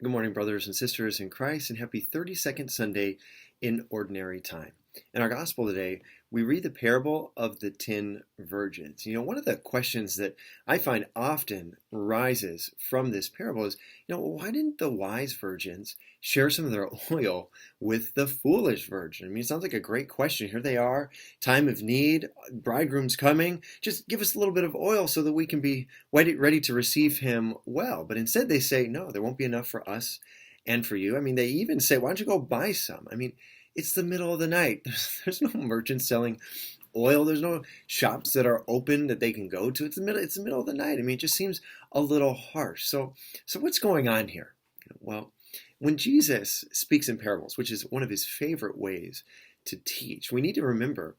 Good morning, brothers and sisters in Christ, and happy 32nd Sunday in Ordinary Time. In our gospel today, we read the parable of the 10 virgins. One of the questions that I find often rises from this parable is, why didn't the wise virgins share some of their oil with the foolish virgin? It sounds like a great question. Here they are, time of need, bridegroom's coming. Just give us a little bit of oil so that we can be ready to receive him well. But instead they say, no, there won't be enough for us and for you. They even say, why don't you go buy some? It's the middle of the night. There's no merchant selling oil. There's no shops that are open that they can go to. It's the middle of the night. It just seems a little harsh. So what's going on here? Well, when Jesus speaks in parables, which is one of his favorite ways to teach, we need to remember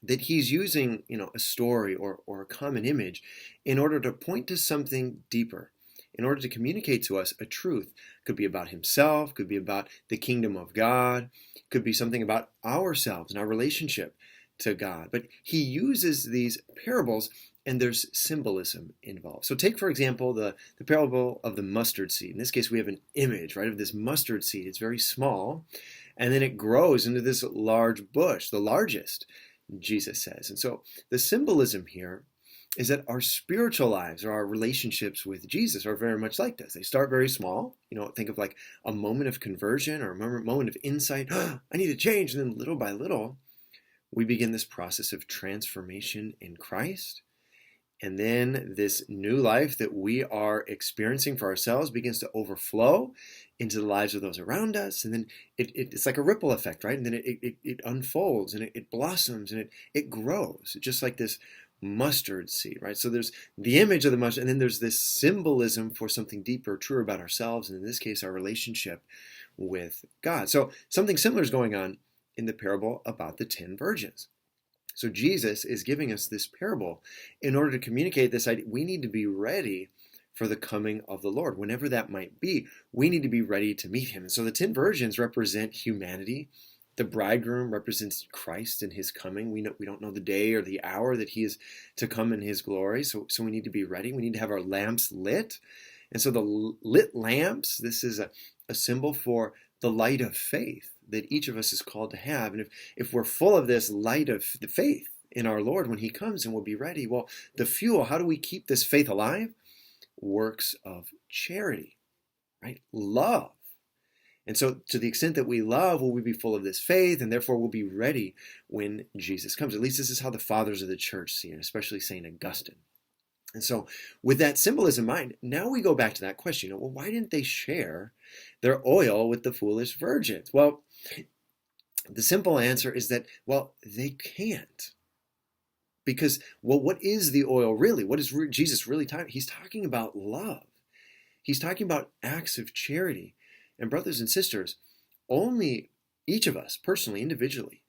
that he's using, a story or a common image in order to point to something deeper, in order to communicate to us a truth. Could be about himself, could be about the kingdom of God, could be something about ourselves and our relationship to God. But he uses these parables and there's symbolism involved. So take, for example, the parable of the mustard seed. In this case, we have an image, right, of this mustard seed. It's very small, and then it grows into this large bush, the largest, Jesus says. And so the symbolism here is that our spiritual lives or our relationships with Jesus are very much like this. They start very small. Think of like a moment of conversion or a moment of insight. I need to change. And then little by little, we begin this process of transformation in Christ. And then this new life that we are experiencing for ourselves begins to overflow into the lives of those around us. And then it's like a ripple effect, right? And then it unfolds and it blossoms and it grows, just like this mustard seed, right? So there's the image of the mustard, and then there's this symbolism for something deeper, truer about ourselves, and in this case, our relationship with God. So something similar is going on in the parable about the 10 virgins. So Jesus is giving us this parable in order to communicate this idea. We need to be ready for the coming of the Lord. Whenever that might be, we need to be ready to meet him. And so the 10 virgins represent humanity. The bridegroom represents Christ and his coming. We don't know the day or the hour that he is to come in his glory. So we need to be ready. We need to have our lamps lit. And so the lit lamps, this is a symbol for the light of faith that each of us is called to have. And if we're full of this light of the faith in our Lord when he comes and we'll be ready, well, the fuel, how do we keep this faith alive? Works of charity, right? Love. And so to the extent that we love, will we be full of this faith, and therefore we'll be ready when Jesus comes. At least this is how the fathers of the church see it, especially St. Augustine. And so with that symbolism in mind, now we go back to that question. Well, why didn't they share their oil with the foolish virgins? Well, the simple answer is that, they can't. Because, what is the oil really? What is Jesus really talking? He's talking about love. He's talking about acts of charity. And brothers and sisters, only each of us, personally, individually,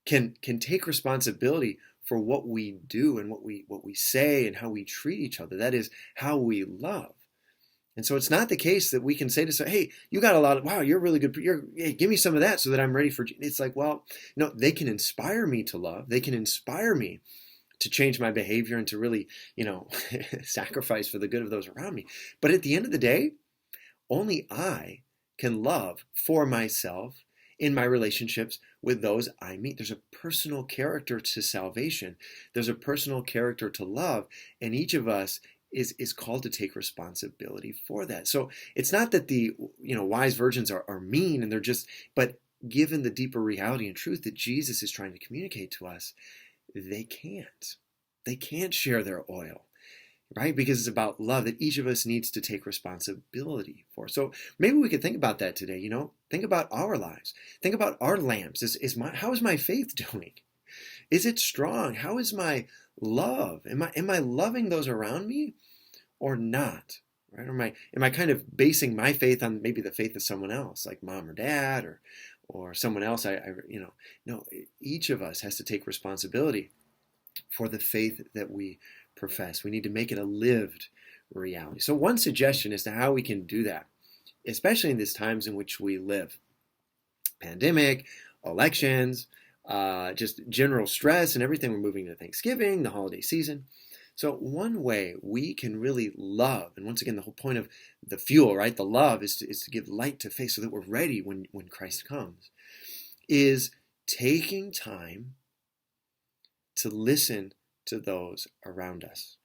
can take responsibility for what we do and what we say and how we treat each other. That is how we love. And so it's not the case that we can say to someone, hey, you got a lot of, wow, you're really good. Hey, give me some of that so that I'm ready for, it's like, no, they can inspire me to love. They can inspire me to change my behavior and to really, sacrifice for the good of those around me. But at the end of the day, only I can love for myself in my relationships with those I meet. There's a personal character to salvation. There's a personal character to love, and each of us is called to take responsibility for that. So it's not that the wise virgins are mean and they're just, but given the deeper reality and truth that Jesus is trying to communicate to us, they can't. They can't share their oil. Right? Because it's about love that each of us needs to take responsibility for. So maybe we could think about that today, Think about our lives. Think about our lamps. How is my faith doing? Is it strong? How is my love? Am I loving those around me or not? Right? Or am I kind of basing my faith on maybe the faith of someone else, like mom or dad or someone else? No, each of us has to take responsibility for the faith that we profess. We need to make it a lived reality. So one suggestion as to how we can do that, especially in these times in which we live, pandemic, elections, just general stress and everything. We're moving to Thanksgiving, the holiday season. So one way we can really love, and once again, the whole point of the fuel, right? The love is to give light to faith so that we're ready when Christ comes, is taking time to listen to those around us.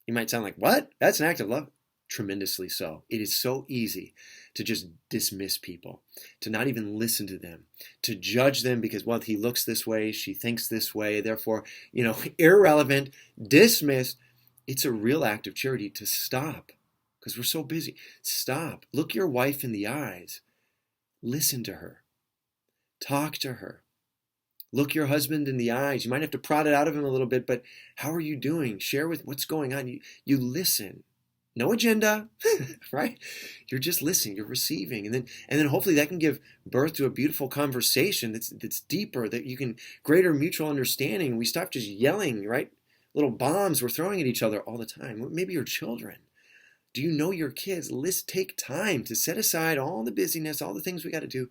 You might sound like, what? That's an act of love. Tremendously so. It is so easy to just dismiss people, to not even listen to them, to judge them because, well, he looks this way, she thinks this way, therefore, irrelevant, dismissed. It's a real act of charity to stop because we're so busy. Stop. Look your wife in the eyes. Listen to her. Talk to her. Look your husband in the eyes. You might have to prod it out of him a little bit, but how are you doing? Share with what's going on. You listen. No agenda, right? You're just listening, you're receiving. And then hopefully that can give birth to a beautiful conversation that's deeper, that you can greater mutual understanding. We stop just yelling, right? Little bombs we're throwing at each other all the time. Maybe your children. Do you know your kids? Let's take time to set aside all the busyness, all the things we got to do.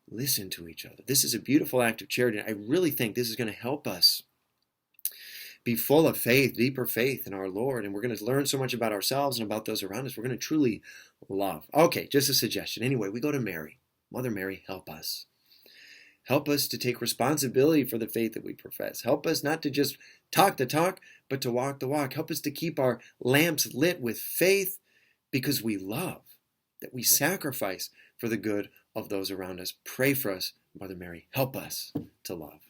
Listen to each other. This is a beautiful act of charity. I really think this is going to help us be full of faith, deeper faith in our Lord. And we're going to learn so much about ourselves and about those around us. We're going to truly love. Okay, just a suggestion. Anyway, we go to Mary. Mother Mary, help us. Help us to take responsibility for the faith that we profess. Help us not to just talk the talk, but to walk the walk. Help us to keep our lamps lit with faith because we love, that we sacrifice for the good of those around us. Pray for us, Mother Mary. Help us to love.